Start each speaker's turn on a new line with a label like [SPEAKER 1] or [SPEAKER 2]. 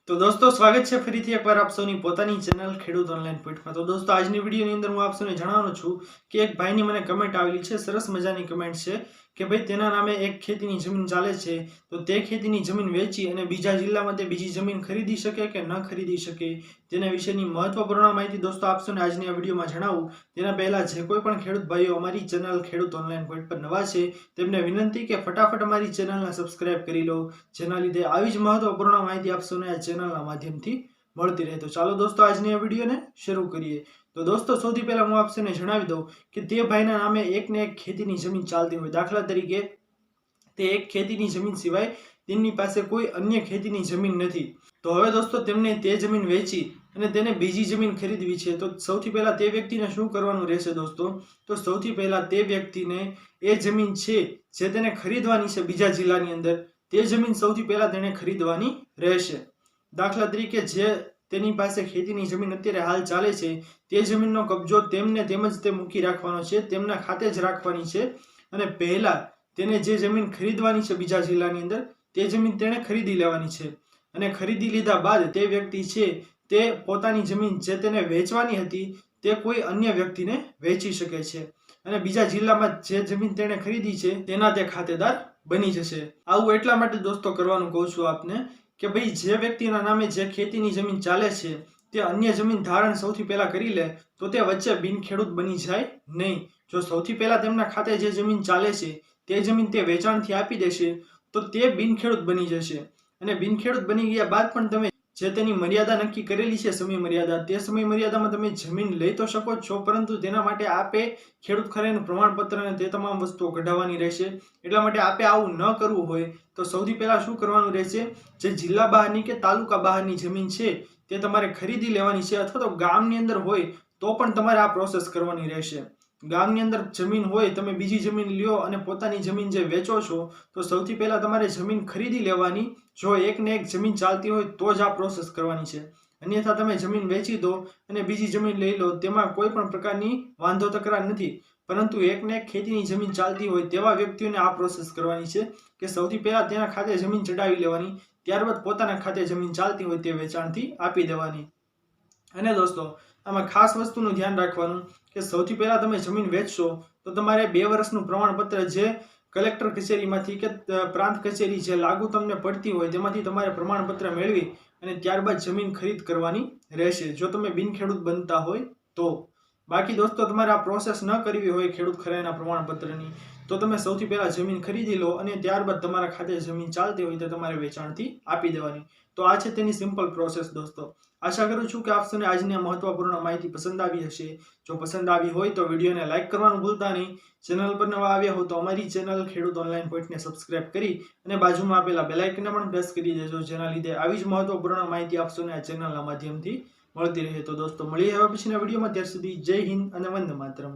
[SPEAKER 1] તો દોસ્તો સ્વાગત છે ફરીથી એકવાર આપ સૌની પોતાની ચેનલ ખેડૂત ઓનલાઈન પોઈન્ટમાં। તો દોસ્તો આજની વિડીયોની અંદર હું આપ સૌને જણાવવાનો છું કે એક ભાઈની મને કમેન્ટ આવેલી છે, સરસ મજાની કમેન્ટ છે કે ભાઈ તેના નામે એક ખેતીની જમીન ચાલે છે, તો તે ખેતીની જમીન વેચી અને બીજા જિલ્લામાં તે બીજી જમીન ખરીદી શકે કે ન ખરીદી શકે તેના વિશેની મહત્વપૂર્ણ માહિતી દોસ્તો આપ સૌને આજની આ વિડીયોમાં જણાવું। તેના પહેલા જે કોઈ પણ ખેડૂત ભાઈઓ અમારી ચેનલ ખેડૂત ઓનલાઈન પોઈન્ટ પર નવા છે તેમને વિનંતી કે ફટાફટ અમારી ચેનલને સબસ્ક્રાઇબ કરી લો, જેના લીધે આવી જ મહત્વપૂર્ણ માહિતી આપ સૌને આ ચેનલના માધ્યમથી મળતી રહે। તો ચાલો દોસ્તો આજની આ વિડીયોને શરૂ કરીએ। તો દોસ્તો સૌથી પહેલા હું આપને જણાવી દઉં કે તે ભાઈના નામે એક ને એક ખેતીની જમીન ચાલતી હોય, દાખલા તરીકે તે એક ખેતીની જમીન સિવાય તેમની પાસે કોઈ અન્ય ખેતીની જમીન નથી, તો હવે દોસ્તો તેમને તે જમીન વેચી અને તેને બીજી જમીન ખરીદવી છે। તો સૌથી પહેલા તે વ્યક્તિને શું કરવાનું રહેશે દોસ્તો? તો સૌથી પહેલા તે વ્યક્તિને એ જમીન છે જે તેને ખરીદવાની છે બીજા જિલ્લાની અંદર, તે જમીન સૌથી પહેલા તેને ખરીદવાની રહેશે। દાખલા તરીકે જે તેની પાસે ખેતીની જમીન અત્યારે હાલ ચાલે છે તે જમીનનો કબજો તેમને તેમજ તે મૂકી રાખવાનો છે, તેમના ખાતે જ રાખવાની છે અને પહેલા તેને જે જમીન ખરીદવાની છે બીજા જિલ્લાની અંદર તે જમીન તેણે ખરીદી લેવાની છે અને ખરીદી લીધા બાદ તે વ્યક્તિ છે તે પોતાની જમીન જે તેને વેચવાની હતી તે કોઈ અન્ય વ્યક્તિને વેચી શકે છે અને બીજા જિલ્લામાં જે જમીન તેણે ખરીદી છે તેના તે ખાતેદાર બની જશે। આવું એટલા માટે દોસ્તો કરવાનું કહું છું આપને કે ભાઈ જે વ્યક્તિના નામે જે ખેતીની જમીન ચાલે છે તે અન્ય જમીન ધારણ સૌથી પહેલા કરી લે તો તે વચ્ચે બિનખેડૂત બની જાય નહીં। જો સૌથી પહેલા તેમના ખાતે જે જમીન ચાલે છે તે જમીન તે વેચાણથી આપી દેશે તો તે બિનખેડૂત બની જશે અને બિનખેડૂત બની ગયા બાદ પણ તમે જે તેની મર્યાદા નક્કી કરેલી છે સમય મર્યાદા, તે સમય મર્યાદામાં તમે જમીન લઈ તો શકો જ છો, પરંતુ તેના માટે આપે ખેડૂત ખરાઈનું પ્રમાણપત્ર અને તે તમામ વસ્તુઓ કઢાવવાની રહેશે। એટલા માટે આપે આવું ન કરવું હોય તો સૌથી પહેલા શું કરવાનું રહેશે, જે જિલ્લા બહારની કે તાલુકા બહારની જમીન છે તે તમારે ખરીદી લેવાની છે, અથવા તો ગામની અંદર હોય તો પણ તમારે આ પ્રોસેસ કરવાની રહેશે। ગામની અંદર જમીન હોય, તમે બીજી જમીન લ્યો અને પોતાની જમીન જે વેચો છો તો સૌથી પહેલા તમારે જમીન ખરીદી લેવાની। જો એક ને એક જમીન ચાલતી હોય તો જ આ પ્રોસેસ કરવાની છે, અન્યથા તમે જમીન વેચી દો અને બીજી જમીન લઈ લો તેમાં કોઈ પણ પ્રકારની વાંધો તકરાર નથી, પરંતુ એક ને એક ખેતીની જમીન ચાલતી હોય તેવા વ્યક્તિઓને આ પ્રોસેસ કરવાની છે કે સૌથી પહેલા તેના ખાતે જમીન ચડાવી લેવાની, ત્યારબાદ પોતાના ખાતે જમીન ચાલતી હોય તે વેચાણથી આપી દેવાની। અને દોસ્તો આમાં ખાસ વસ્તુનું ધ્યાન રાખવાનું કે સૌથી પહેલા તમે જમીન વેચશો તો તમારે 2 વર્ષનું પ્રમાણપત્ર જે કલેક્ટર કચેરીમાંથી કે પ્રાંત કચેરી જે લાગુ તમને પડતી હોય તેમાંથી તમારે પ્રમાણપત્ર મેળવી અને ત્યારબાદ જમીન ખરીદ કરવાની રહેશે, જો તમે બિનખેડૂત બનતા હોય તો। બાકી દોસ્તો તમારે આ પ્રોસેસ ન કરવી હોય ખેડૂત ખરાઈના પ્રમાણપત્રની તો તમે સૌથી પહેલા જમીન ખરીદી લો અને ત્યારબાદ તમારા ખાતે જમીન ચાલતી હોય તો તમારે વેચાણથી આપી દેવાની। તો આ છે તેની સિમ્પલ પ્રોસેસ દોસ્તો। આશા કરું છું કે આપ સૌને આજની આ મહત્વપૂર્ણ માહિતી પસંદ આવી હશે। જો પસંદ આવી હોય તો વિડીયોને લાઇક કરવાનું ભૂલતા નહીં, ચેનલ પર નવા આવ્યા હો તો અમારી ચેનલ ખેડૂત ઓનલાઈન પોઈન્ટને સબસ્ક્રાઇબ કરી અને બાજુમાં આપેલા બેલ આઇકનને પણ પ્રેસ કરી દેજો, જેના લીધે આવી જ મહત્વપૂર્ણ માહિતી આપ સૌને આ ચેનલના માધ્યમથી મળતી રહે। તો દોસ્તો મળીએ હવે પછીના વિડીયોમાં, ત્યાર સુધી જય હિન્દ અને વંદે માતરમ।